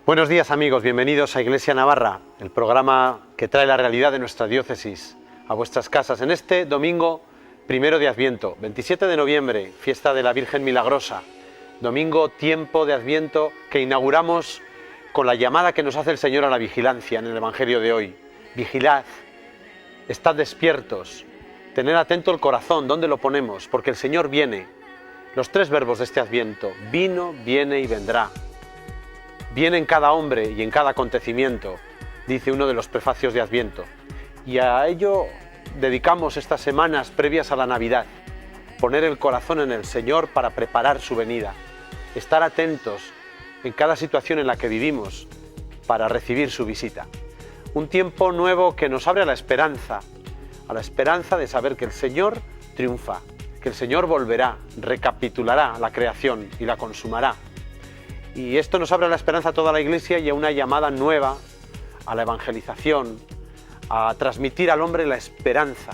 Buenos días amigos, bienvenidos a Iglesia Navarra, el programa que trae la realidad de nuestra diócesis a vuestras casas en este domingo 1 de Adviento, 27 de noviembre, fiesta de la Virgen Milagrosa, domingo tiempo de Adviento que inauguramos con la llamada que nos hace el Señor a la vigilancia en el Evangelio de hoy. Vigilad, estad despiertos, tened atento el corazón, ¿dónde lo ponemos? Porque el Señor viene. Los tres verbos de este Adviento, vino, viene y vendrá. Viene en cada hombre y en cada acontecimiento, dice uno de los prefacios de Adviento. Y a ello dedicamos estas semanas previas a la Navidad. Poner el corazón en el Señor para preparar su venida. Estar atentos en cada situación en la que vivimos para recibir su visita. Un tiempo nuevo que nos abre a la esperanza de saber que el Señor triunfa, que el Señor volverá, recapitulará la creación y la consumará. Y esto nos abre la esperanza a toda la Iglesia y a una llamada nueva a la evangelización, a transmitir al hombre la esperanza.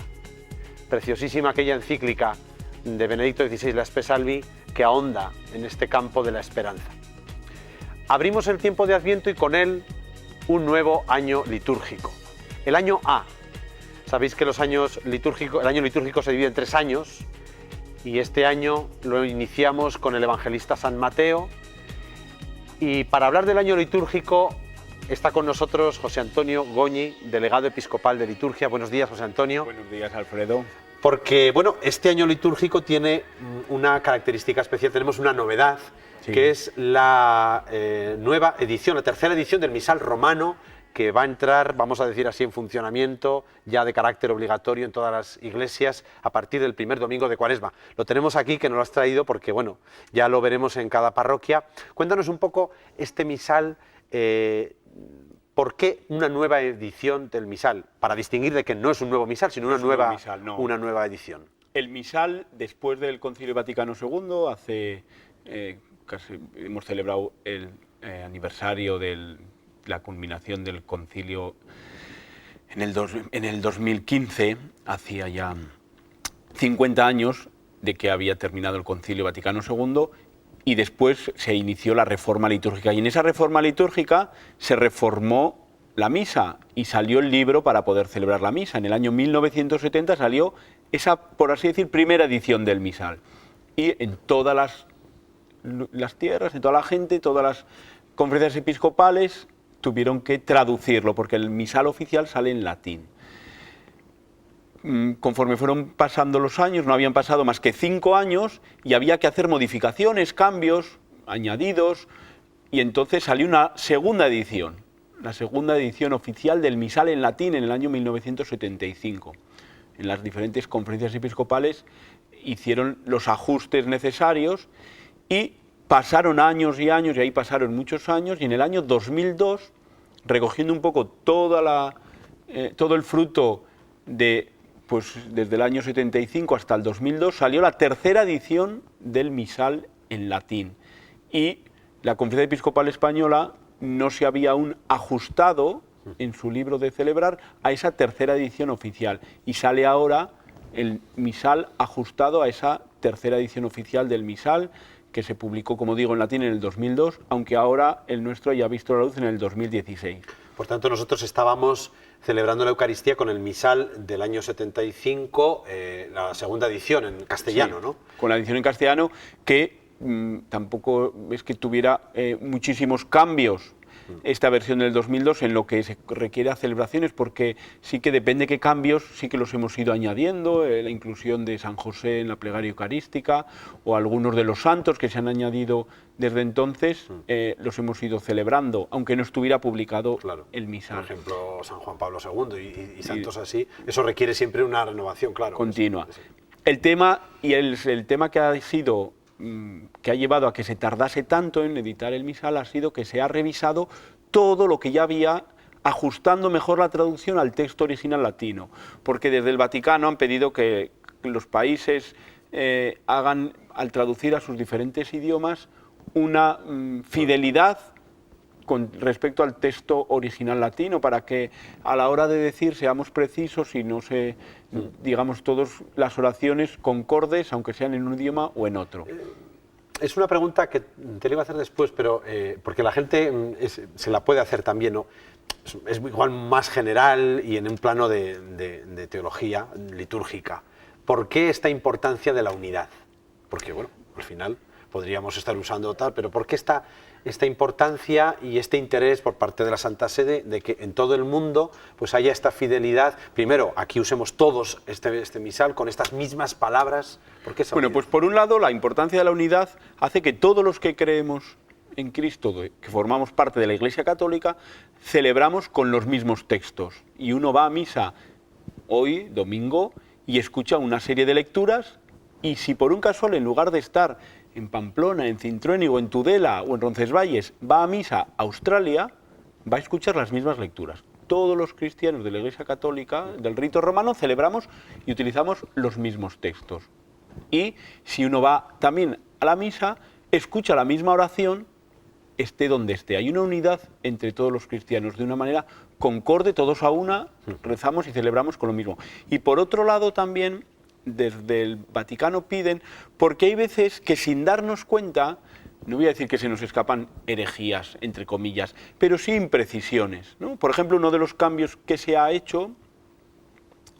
Preciosísima aquella encíclica de Benedicto XVI, la Spe Salvi, que ahonda en este campo de la esperanza. Abrimos el tiempo de Adviento y con él un nuevo año litúrgico. El año A. Sabéis que el año litúrgico se divide en 3 años y este año lo iniciamos con el evangelista San Mateo. Y para hablar del año litúrgico está con nosotros José Antonio Goñi, delegado episcopal de liturgia. Buenos días, José Antonio. Buenos días, Alfredo. Porque, bueno, este año litúrgico tiene una característica especial, tenemos una novedad, sí, que es la nueva edición, la tercera edición del misal romano, que va a entrar, vamos a decir así, en funcionamiento ya de carácter obligatorio en todas las iglesias a partir del primer domingo de Cuaresma. Lo tenemos aquí, que nos lo has traído porque, bueno, ya lo veremos en cada parroquia. Cuéntanos un poco este misal, ¿por qué una nueva edición del misal? Para distinguir de que no es un nuevo misal, sino una nueva edición. El misal, después del Concilio Vaticano II, hace casi hemos celebrado el aniversario de la culminación del concilio en el 2015, hacía ya 50 años de que había terminado el Concilio Vaticano II, y después se inició la reforma litúrgica. Y en esa reforma litúrgica se reformó la misa y salió el libro para poder celebrar la misa. En el año 1970 salió esa, por así decir, primera edición del misal. Y en todas las tierras, en toda la gente, todas las conferencias episcopales tuvieron que traducirlo, porque el misal oficial sale en latín. Conforme fueron pasando los años, no habían pasado más que 5 años, y había que hacer modificaciones, cambios, añadidos, y entonces salió una segunda edición, la segunda edición oficial del misal en latín en el año 1975. En las diferentes conferencias episcopales hicieron los ajustes necesarios y pasaron años y años, y ahí pasaron muchos años, y en el año 2002, recogiendo un poco todo el fruto desde el año 75 hasta el 2002, salió la tercera edición del misal en latín. Y la Conferencia Episcopal Española no se había aún ajustado en su libro de celebrar a esa tercera edición oficial. Y sale ahora el misal ajustado a esa tercera edición oficial del misal, que se publicó, como digo, en latín en el 2002, aunque ahora el nuestro ya ha visto la luz en el 2016. Por tanto, nosotros estábamos celebrando la Eucaristía con el misal del año 75, la segunda edición en castellano, sí, ¿no? Con la edición en castellano, que tampoco es que tuviera muchísimos cambios esta versión del 2002 en lo que se requiere a celebraciones, porque sí que depende qué cambios, sí que los hemos ido añadiendo, la inclusión de San José en la plegaria eucarística, o algunos de los santos que se han añadido desde entonces, los hemos ido celebrando, aunque no estuviera publicado, claro, el misal. Por ejemplo, San Juan Pablo II y santos así, eso requiere siempre una renovación, claro. Continua. Sí. El tema que ha sido, que ha llevado a que se tardase tanto en editar el misal, ha sido que se ha revisado todo lo que ya había, ajustando mejor la traducción al texto original latino, porque desde el Vaticano han pedido que los países hagan, al traducir a sus diferentes idiomas, una fidelidad con respecto al texto original latino, para que a la hora de decir seamos precisos y no se, digamos, todas las oraciones concordes, aunque sean en un idioma o en otro. Es una pregunta que te la iba a hacer después, pero porque la gente se la puede hacer también, ¿no? Es igual más general y en un plano de teología litúrgica. ¿Por qué esta importancia de la unidad? Porque, bueno, al final podríamos estar usando tal, pero ¿por qué esta importancia y este interés por parte de la Santa Sede de que en todo el mundo pues haya esta fidelidad? Primero, aquí usemos todos este misal con estas mismas palabras. ¿Por qué esa unidad? Pues por un lado, la importancia de la unidad hace que todos los que creemos en Cristo, que formamos parte de la Iglesia Católica, celebramos con los mismos textos. Y uno va a misa hoy, domingo, y escucha una serie de lecturas, y si por un casual, en lugar de estar en Pamplona, en Cintruénigo, en Tudela o en Roncesvalles, va a misa a Australia, va a escuchar las mismas lecturas. Todos los cristianos de la Iglesia Católica, del rito romano, celebramos y utilizamos los mismos textos. Y si uno va también a la misa, escucha la misma oración, esté donde esté. Hay una unidad entre todos los cristianos, de una manera concorde, todos a una, rezamos y celebramos con lo mismo. Y por otro lado también, desde el Vaticano piden, porque hay veces que sin darnos cuenta, no voy a decir que se nos escapan herejías, entre comillas, pero sí imprecisiones, ¿no? Por ejemplo, uno de los cambios que se ha hecho,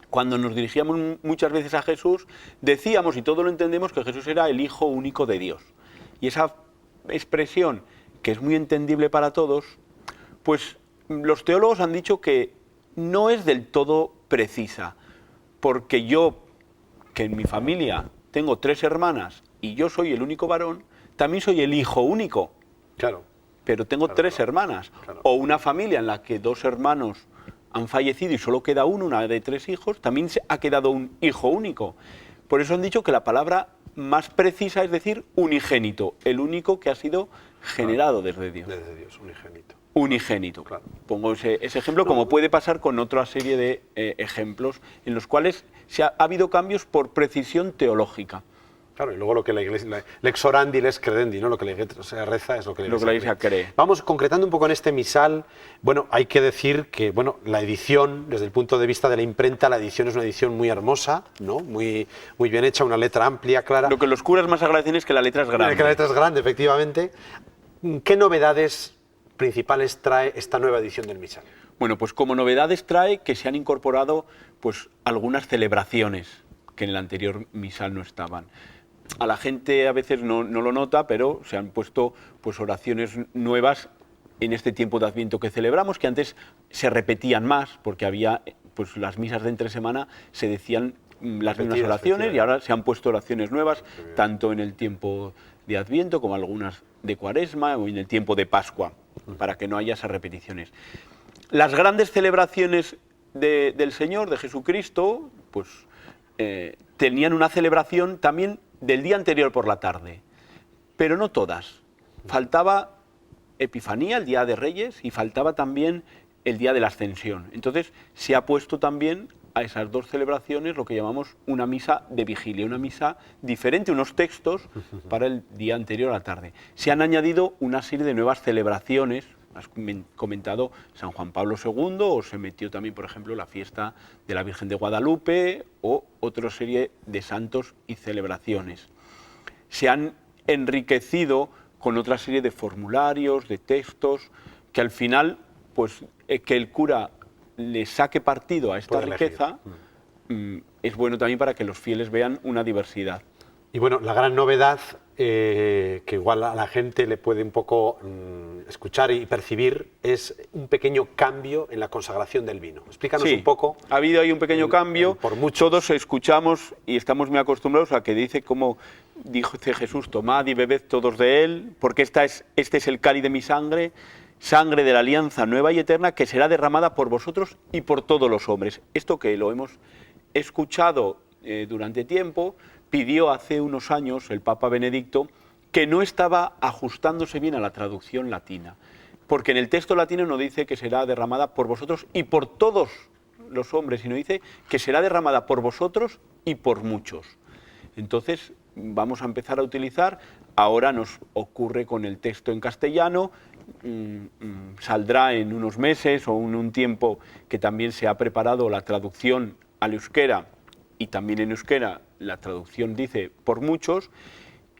cuando nos dirigíamos muchas veces a Jesús, decíamos, y todo lo entendemos, que Jesús era el Hijo único de Dios. Y esa expresión, que es muy entendible para todos, pues los teólogos han dicho que no es del todo precisa, porque yo, que en mi familia tengo 3 hermanas y yo soy el único varón, también soy el hijo único. Claro. Pero tengo 3 hermanas. Claro. O una familia en la que 2 hermanos han fallecido y solo queda uno, una de 3 hijos, también ha quedado un hijo único. Por eso han dicho que la palabra más precisa es decir unigénito, el único que ha sido generado desde Dios. Desde Dios, unigénito. Unigénito. Claro. Pongo ese ejemplo, No, como puede pasar con otra serie de ejemplos en los cuales ha habido cambios por precisión teológica. Claro, y luego lo que la Iglesia, lex orandi, lex credendi, ¿no? Lo que la Iglesia reza es lo que la Iglesia cree. Vamos concretando un poco en este misal. Bueno, hay que decir que la edición, desde el punto de vista de la imprenta, la edición es una edición muy hermosa, ¿no? Muy bien hecha, una letra amplia, clara. Lo que los curas más agradecen es que la letra es grande. Que la letra es grande, efectivamente. ¿Qué novedades principales trae esta nueva edición del misal? Bueno, pues como novedades trae que se han incorporado pues algunas celebraciones que en el anterior misal no estaban. A la gente a veces no lo nota, pero se han puesto pues oraciones nuevas en este tiempo de Adviento que celebramos, que antes se repetían más, porque había pues las misas de entre semana se decían las mismas oraciones y ahora se han puesto oraciones nuevas, tanto en el tiempo de Adviento como algunas de Cuaresma o en el tiempo de Pascua, para que no haya esas repeticiones. Las grandes celebraciones del Señor, de Jesucristo, pues tenían una celebración también del día anterior por la tarde, pero no todas. Faltaba Epifanía, el día de Reyes, y faltaba también el día de la Ascensión. Entonces se ha puesto también a esas 2 celebraciones lo que llamamos una misa de vigilia, una misa diferente, unos textos para el día anterior a la tarde. Se han añadido una serie de nuevas celebraciones, has comentado San Juan Pablo II, o se metió también, por ejemplo, la fiesta de la Virgen de Guadalupe, o otra serie de santos y celebraciones. Se han enriquecido con otra serie de formularios, de textos, que al final, pues que el cura le saque partido a esta riqueza, es bueno también para que los fieles vean una diversidad. Y bueno, la gran novedad, que igual a la gente le puede un poco escuchar y percibir, es un pequeño cambio en la consagración del vino. Explícanos un poco. Ha habido ahí un pequeño cambio. Por mucho. Todos escuchamos y estamos muy acostumbrados a que dice como dice Jesús: tomad y bebed todos de él, porque este es el cáliz de mi sangre, sangre de la alianza nueva y eterna, que será derramada por vosotros y por todos los hombres. Esto que lo hemos escuchado durante tiempo, pidió hace unos años el Papa Benedicto, que no estaba ajustándose bien a la traducción latina, porque en el texto latino no dice que será derramada por vosotros y por todos los hombres, sino dice que será derramada por vosotros y por muchos. Entonces vamos a empezar a utilizar, ahora nos ocurre con el texto en castellano, saldrá en unos meses o en un tiempo que también se ha preparado la traducción al euskera, y también en euskera la traducción dice por muchos,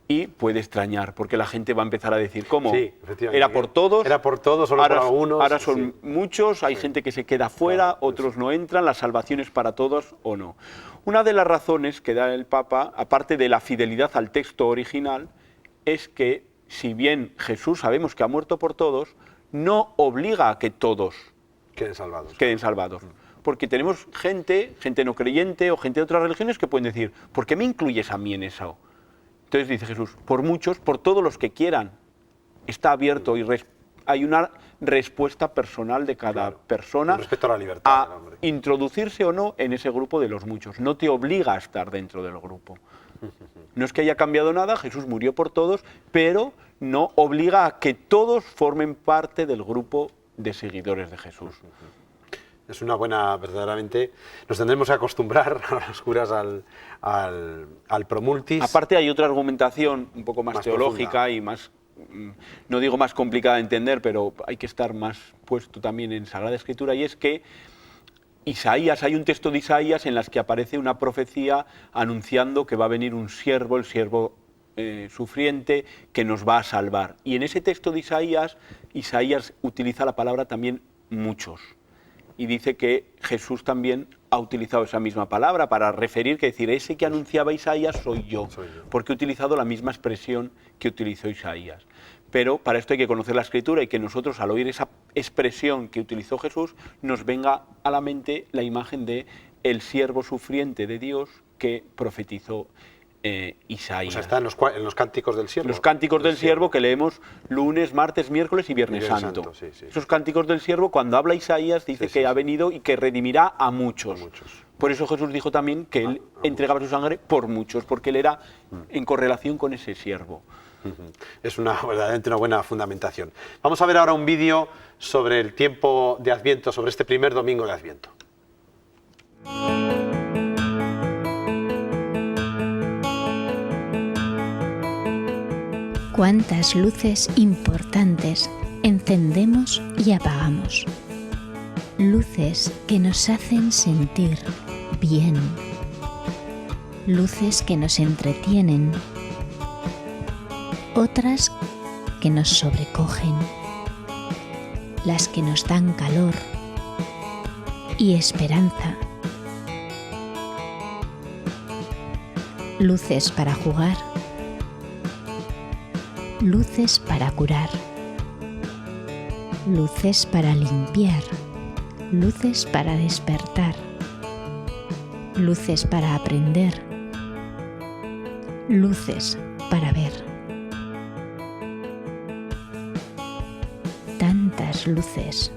y puede extrañar, porque la gente va a empezar a decir, ¿cómo? Sí, efectivamente. Era por todos. Era por todos, solo ahora, por algunos. Ahora son muchos, hay gente que se queda fuera, Claro, otros no entran, la salvación es para todos o no. Una de las razones que da el Papa, aparte de la fidelidad al texto original, es que si bien Jesús sabemos que ha muerto por todos, no obliga a que todos queden salvados. queden salvados. Porque tenemos gente no creyente o gente de otras religiones que pueden decir, ¿por qué me incluyes a mí en eso? Entonces dice Jesús, por muchos, por todos los que quieran, está abierto y hay una respuesta personal de cada persona Respecto a la libertad del hombre. introducirse o no en ese grupo de los muchos. No te obliga a estar dentro del grupo. No es que haya cambiado nada, Jesús murió por todos, pero no obliga a que todos formen parte del grupo de seguidores de Jesús. Es una buena, verdaderamente, nos tendremos que acostumbrar a los curas al promultis. Aparte hay otra argumentación un poco más teológica profunda. y más, no digo más complicada de entender, pero hay que estar más puesto también en Sagrada Escritura, y es que Isaías, hay un texto de Isaías en las que aparece una profecía anunciando que va a venir un siervo, el siervo sufriente, que nos va a salvar. Y en ese texto de Isaías, Isaías utiliza la palabra también muchos. Y dice que Jesús también ha utilizado esa misma palabra para referir, que decir, ese que anunciaba Isaías soy yo, porque he utilizado la misma expresión que utilizó Isaías. Pero para esto hay que conocer la Escritura y que nosotros, al oír esa expresión que utilizó Jesús, nos venga a la mente la imagen de el siervo sufriente de Dios que profetizó Isaías. O sea, está en los cánticos del siervo. Los cánticos del siervo que leemos lunes, martes, miércoles y Viernes Santo. Sí, sí. Esos cánticos del siervo, cuando habla Isaías, dice que ha venido y que redimirá a muchos. Por eso Jesús dijo también que él entregaba su sangre por muchos, porque él era en correlación con ese siervo. Es verdaderamente una buena fundamentación. Vamos a ver ahora un vídeo sobre el tiempo de Adviento, sobre este primer domingo de Adviento. ¿Cuántas luces importantes encendemos y apagamos? Luces que nos hacen sentir bien. Luces que nos entretienen. Otras que nos sobrecogen. Las que nos dan calor y esperanza. Luces para jugar. Luces para curar, luces para limpiar, luces para despertar, luces para aprender, luces para ver. Tantas luces.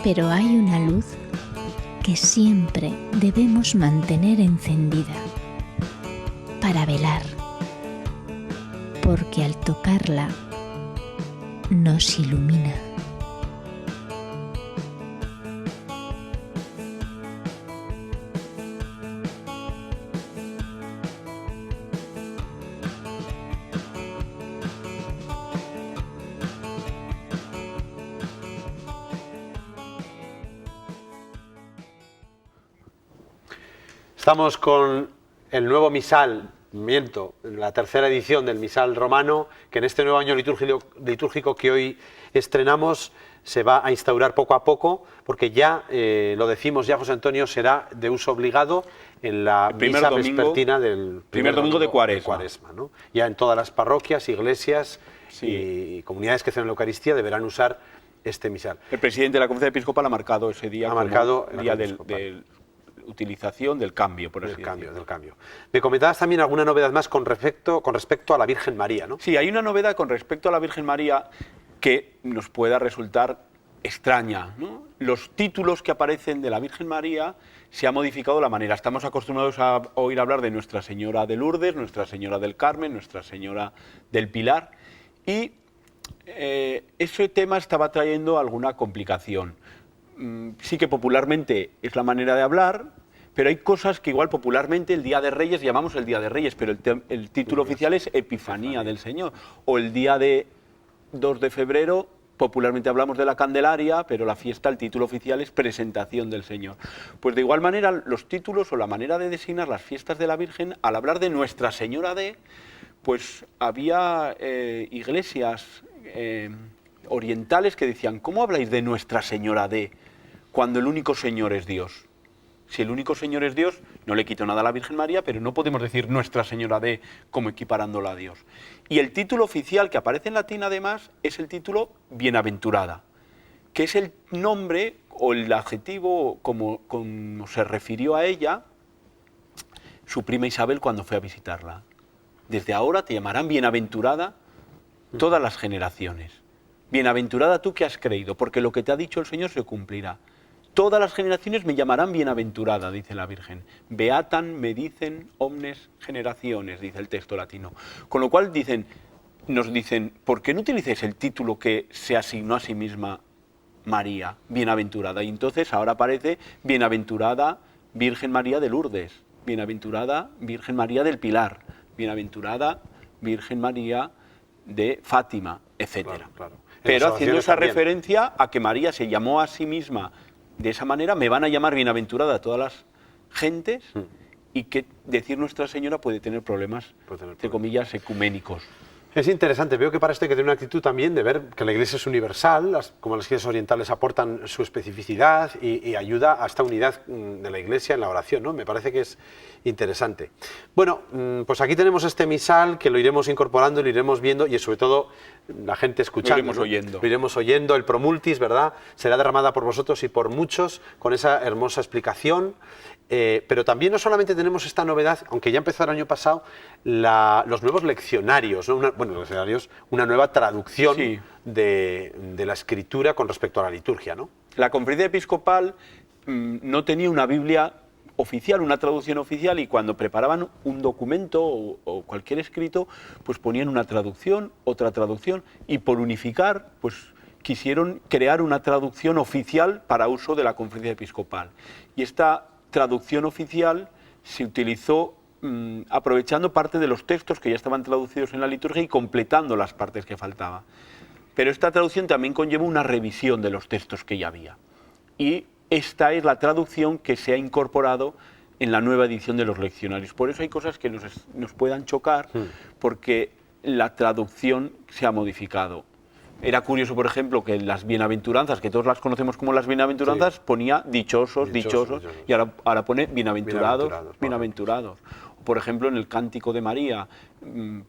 Pero hay una luz que siempre debemos mantener encendida para velar, porque al tocarla nos ilumina. Estamos con el nuevo misal, la tercera edición del misal romano, que en este nuevo año litúrgico que hoy estrenamos se va a instaurar poco a poco, porque ya, lo decimos ya, José Antonio, será de uso obligado en la misa vespertina del primer domingo de Cuaresma. ¿no? Ya en todas las parroquias, iglesias y comunidades que celebran la Eucaristía deberán usar este misal. El presidente de la Conferencia Episcopal ha marcado ese día como el día del utilización del cambio, por así decirlo. Del cambio. Me comentabas también alguna novedad más con respecto a la Virgen María, ¿no? Sí, hay una novedad con respecto a la Virgen María que nos pueda resultar extraña, ¿no? Los títulos que aparecen de la Virgen María se ha modificado la manera. Estamos acostumbrados a oír hablar de Nuestra Señora de Lourdes, Nuestra Señora del Carmen, Nuestra Señora del Pilar, y ese tema estaba trayendo alguna complicación. Sí que popularmente es la manera de hablar, pero hay cosas que igual popularmente el Día de Reyes llamamos el Día de Reyes, pero el título oficial es Epifanía del Señor, o el día de 2 de febrero, popularmente hablamos de la Candelaria, pero la fiesta, el título oficial es Presentación del Señor. Pues de igual manera, los títulos o la manera de designar las fiestas de la Virgen, al hablar de Nuestra Señora de, pues había iglesias orientales que decían, ¿cómo habláis de Nuestra Señora de cuando el único Señor es Dios? Si el único Señor es Dios, no le quito nada a la Virgen María, pero no podemos decir Nuestra Señora de como equiparándola a Dios. Y el título oficial que aparece en latín además es el título Bienaventurada, que es el nombre o el adjetivo como se refirió a ella su prima Isabel cuando fue a visitarla. Desde ahora te llamarán bienaventurada todas las generaciones. Bienaventurada tú que has creído, porque lo que te ha dicho el Señor se cumplirá. Todas las generaciones me llamarán bienaventurada, dice la Virgen. Beatan me dicen omnes generaciones, dice el texto latino. Con lo cual nos dicen, ¿por qué no utilizáis el título que se asignó a sí misma María, bienaventurada? Y entonces ahora aparece bienaventurada Virgen María de Lourdes, bienaventurada Virgen María del Pilar, bienaventurada Virgen María de Fátima, etc. Claro. Pero haciendo esa también. referencia a que María se llamó a sí misma de esa manera, me van a llamar bienaventurada a todas las gentes, y que decir Nuestra Señora puede tener problemas, entre comillas, ecuménicos. Es interesante, veo que para esto hay que tener una actitud también de ver que la Iglesia es universal, como las iglesias orientales aportan su especificidad y ayuda a esta unidad de la Iglesia en la oración, ¿no? Me parece que es interesante. Bueno, pues aquí tenemos este misal que lo iremos incorporando, lo iremos viendo y sobre todo la gente escuchando. Lo iremos oyendo. Lo iremos oyendo, el Promultis, ¿verdad? Será derramada por vosotros y por muchos con esa hermosa explicación. Pero también no solamente tenemos esta novedad, aunque ya empezó el año pasado, los nuevos leccionarios, ¿no? Una nueva traducción Sí. de la escritura con respecto a la liturgia, ¿no? La Conferencia Episcopal no tenía una Biblia oficial, una traducción oficial, y cuando preparaban un documento o cualquier escrito, pues ponían una traducción, otra traducción, y por unificar, pues quisieron crear una traducción oficial para uso de la Conferencia Episcopal. Y esta traducción oficial se utilizó aprovechando parte de los textos que ya estaban traducidos en la liturgia y completando las partes que faltaban. Pero esta traducción también conlleva una revisión de los textos que ya había. Y esta es la traducción que se ha incorporado en la nueva edición de los leccionarios. Por eso hay cosas que nos puedan chocar, porque la traducción se ha modificado. Era curioso, por ejemplo, que en las bienaventuranzas, que todos las conocemos como las bienaventuranzas, ponía dichosos, y ahora pone bienaventurados, bienaventurados. Por ejemplo, en el Cántico de María,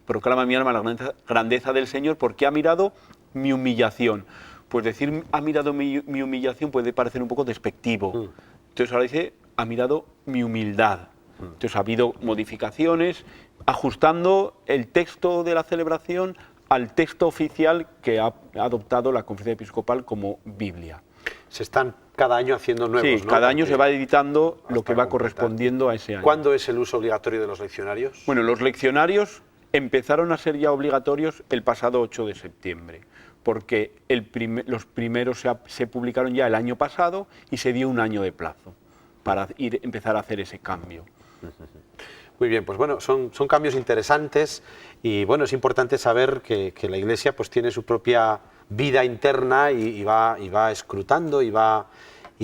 proclama mi alma la grandeza del Señor porque ha mirado mi humillación. Pues decir ha mirado mi humillación puede parecer un poco despectivo. Entonces ahora dice ha mirado mi humildad. Entonces ha habido modificaciones ajustando el texto de la celebración al texto oficial que ha adoptado la Conferencia Episcopal como Biblia. Se están cada año haciendo nuevos, Sí, ¿no? cada año se va editando lo que va completar. correspondiendo a ese año. ¿Cuándo es el uso obligatorio de los leccionarios? Bueno, los leccionarios empezaron a ser ya obligatorios el pasado 8 de septiembre, porque los primeros se publicaron ya el año pasado y se dio un año de plazo para empezar a hacer ese cambio. Muy bien, pues bueno, son cambios interesantes y bueno, es importante saber que la Iglesia pues tiene su propia vida interna y va escrutando y va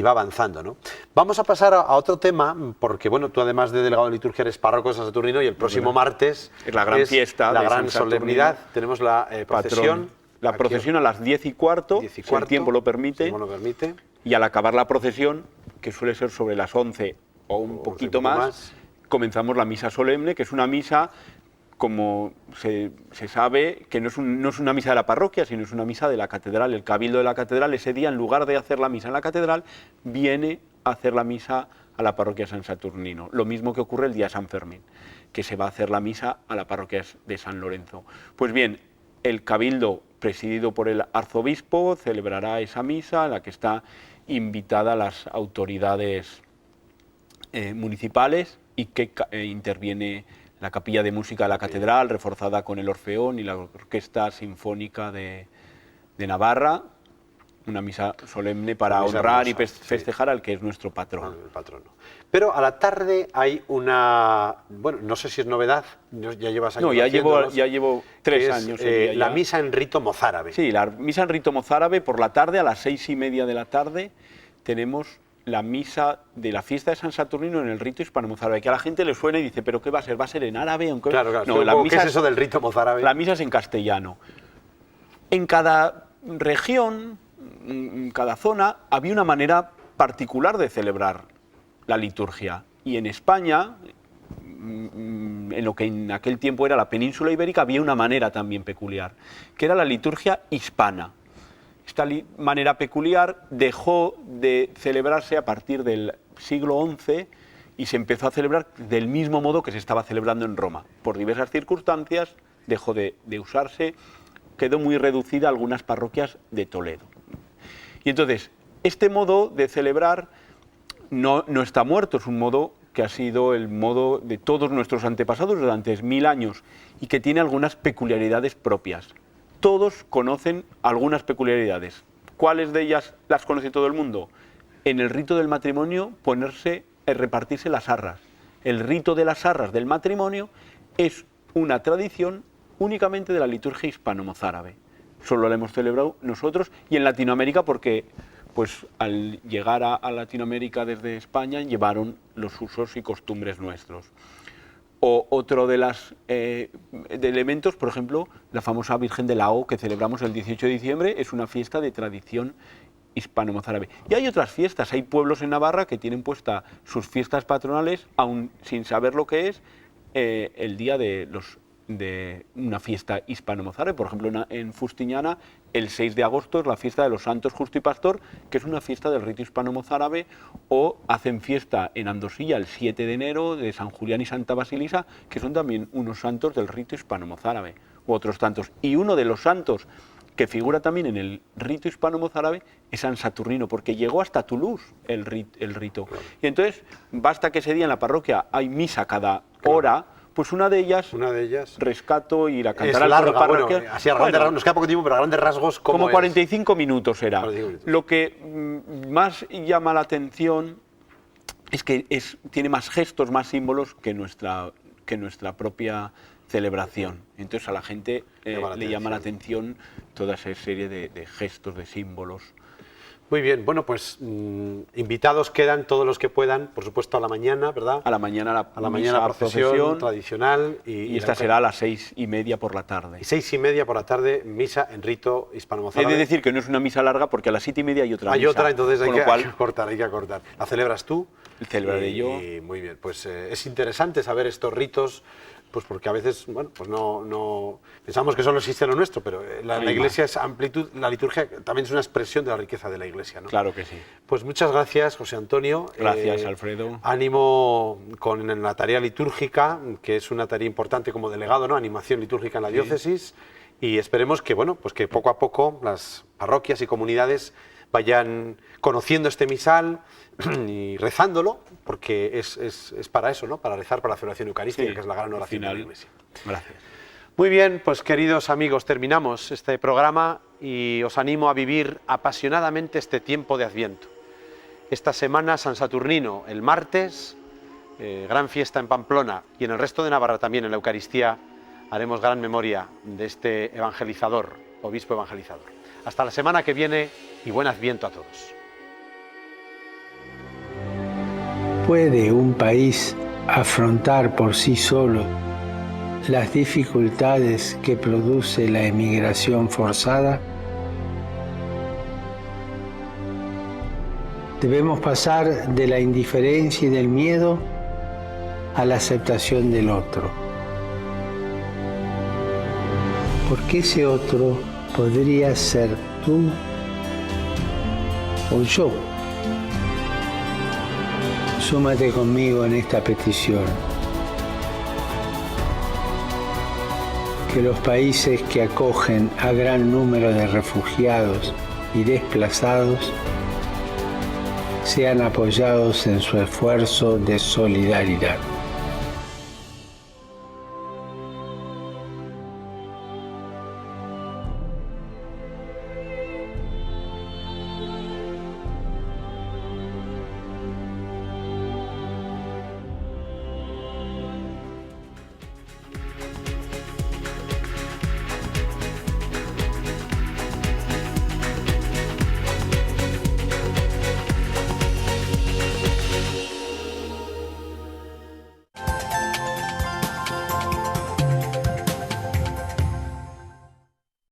avanzando, ¿no? Vamos a pasar a otro tema, porque bueno, tú además de delegado de liturgia eres párroco de San Saturnino y el próximo martes es la gran fiesta, la de gran San solemnidad, tenemos la procesión. La procesión a las 10:15, si el tiempo lo permite, y al acabar la procesión, que suele ser sobre las 11 o un poquito más, comenzamos la misa solemne, que es una misa, como se sabe, que no es una misa de la parroquia, sino es una misa de la catedral. El cabildo de la catedral ese día, en lugar de hacer la misa en la catedral, viene a hacer la misa a la parroquia San Saturnino. Lo mismo que ocurre el día de San Fermín, que se va a hacer la misa a la parroquia de San Lorenzo. Pues bien, el cabildo, presidido por el arzobispo, celebrará esa misa en la que está invitada las autoridades municipales y que interviene la capilla de música de la catedral, reforzada con el Orfeón y la Orquesta Sinfónica de Navarra, una misa solemne para Una misa honrar y hermosa, festejar al que es nuestro patrono. El patrono. Pero a la tarde hay una, bueno, no sé si es novedad, ya llevas años No, ya haciéndolos, llevo que 3 es, años. sería la ya. misa en rito mozárabe. Sí, la misa en rito mozárabe por la tarde, a las 6:30 de la tarde, tenemos la misa de la fiesta de San Saturnino en el rito hispano-mozárabe, que a la gente le suena y dice, ¿pero qué va a ser? ¿Va a ser en árabe? Claro, No, ¿qué es eso del rito mozárabe? La misa es en castellano. En cada región, en cada zona, había una manera particular de celebrar la liturgia. Y en España, en lo que en aquel tiempo era la península ibérica, había una manera también peculiar, que era la liturgia hispana. Esta manera peculiar dejó de celebrarse a partir del siglo XI y se empezó a celebrar del mismo modo que se estaba celebrando en Roma. Por diversas circunstancias dejó de usarse, quedó muy reducida a algunas parroquias de Toledo. Y entonces, este modo de celebrar no está muerto, es un modo que ha sido el modo de todos nuestros antepasados durante 1000 años y que tiene algunas peculiaridades propias. Todos conocen algunas peculiaridades. ¿Cuáles de ellas las conoce todo el mundo? En el rito del matrimonio repartirse las arras. El rito de las arras del matrimonio es una tradición únicamente de la liturgia hispano-mozárabe. Solo la hemos celebrado nosotros y en Latinoamérica porque pues al llegar a Latinoamérica desde España llevaron los usos y costumbres nuestros. O otro de elementos, por ejemplo, la famosa Virgen de la O que celebramos el 18 de diciembre, es una fiesta de tradición hispano-mozárabe. Y hay otras fiestas, hay pueblos en Navarra que tienen puesta sus fiestas patronales, aún sin saber lo que es, el día de una fiesta hispano-mozárabe. Por ejemplo, en Fustiñana, el 6 de agosto es la fiesta de los Santos Justo y Pastor, que es una fiesta del rito hispano-mozárabe, o hacen fiesta en Andosilla el 7 de enero de San Julián y Santa Basilisa, que son también unos santos del rito hispano-mozárabe, u otros tantos. Y uno de los santos que figura también en el rito hispano-mozárabe es San Saturnino, porque llegó hasta Toulouse el rito. Y entonces, basta que ese día en la parroquia hay misa cada hora, pues una de ellas rescato y la cantará es larga, el coro parroquial. Bueno, así a grandes rasgos, nos queda poco tiempo, pero a grandes rasgos, como 45 minutos era. 45 minutos. Lo que más llama la atención es que tiene más gestos, más símbolos que nuestra propia celebración. Entonces a la gente le llama la atención toda esa serie de gestos, de símbolos. Muy bien, bueno, pues invitados quedan todos los que puedan, por supuesto a la mañana, ¿verdad? A la mañana la procesión tradicional. Y esta será a las 6:30 por la tarde. Y 6:30 por la tarde, misa en rito hispano-mozárabe. He de decir que no es una misa larga porque a las 7:30 hay otra misa. Hay otra, entonces hay que acortar. hay que acortar. ¿La celebras tú? Celebraré yo. Y muy bien, pues es interesante saber estos ritos, pues porque a veces, bueno, pues no pensamos que solo existe lo nuestro, pero la Iglesia es amplitud, la liturgia también es una expresión de la riqueza de la Iglesia, ¿no? Claro que sí. Pues muchas gracias, José Antonio. Gracias, Alfredo. Ánimo con la tarea litúrgica, que es una tarea importante como delegado, ¿no? Animación litúrgica en la diócesis, y esperemos que, bueno, pues que poco a poco las parroquias y comunidades vayan conociendo este misal y rezándolo, porque es para eso, ¿no? Para rezar para la celebración eucarística, que es la gran oración de la Iglesia. Gracias. Muy bien, pues queridos amigos, terminamos este programa y os animo a vivir apasionadamente este tiempo de Adviento. Esta semana San Saturnino, el martes, gran fiesta en Pamplona, y en el resto de Navarra también en la Eucaristía haremos gran memoria de este evangelizador, obispo evangelizador. Hasta la semana que viene y buen Adviento a todos. ¿Puede un país afrontar por sí solo las dificultades que produce la emigración forzada? Debemos pasar de la indiferencia y del miedo a la aceptación del otro. Porque ese otro podría ser tú o yo. Súmate conmigo en esta petición. Que los países que acogen a gran número de refugiados y desplazados sean apoyados en su esfuerzo de solidaridad.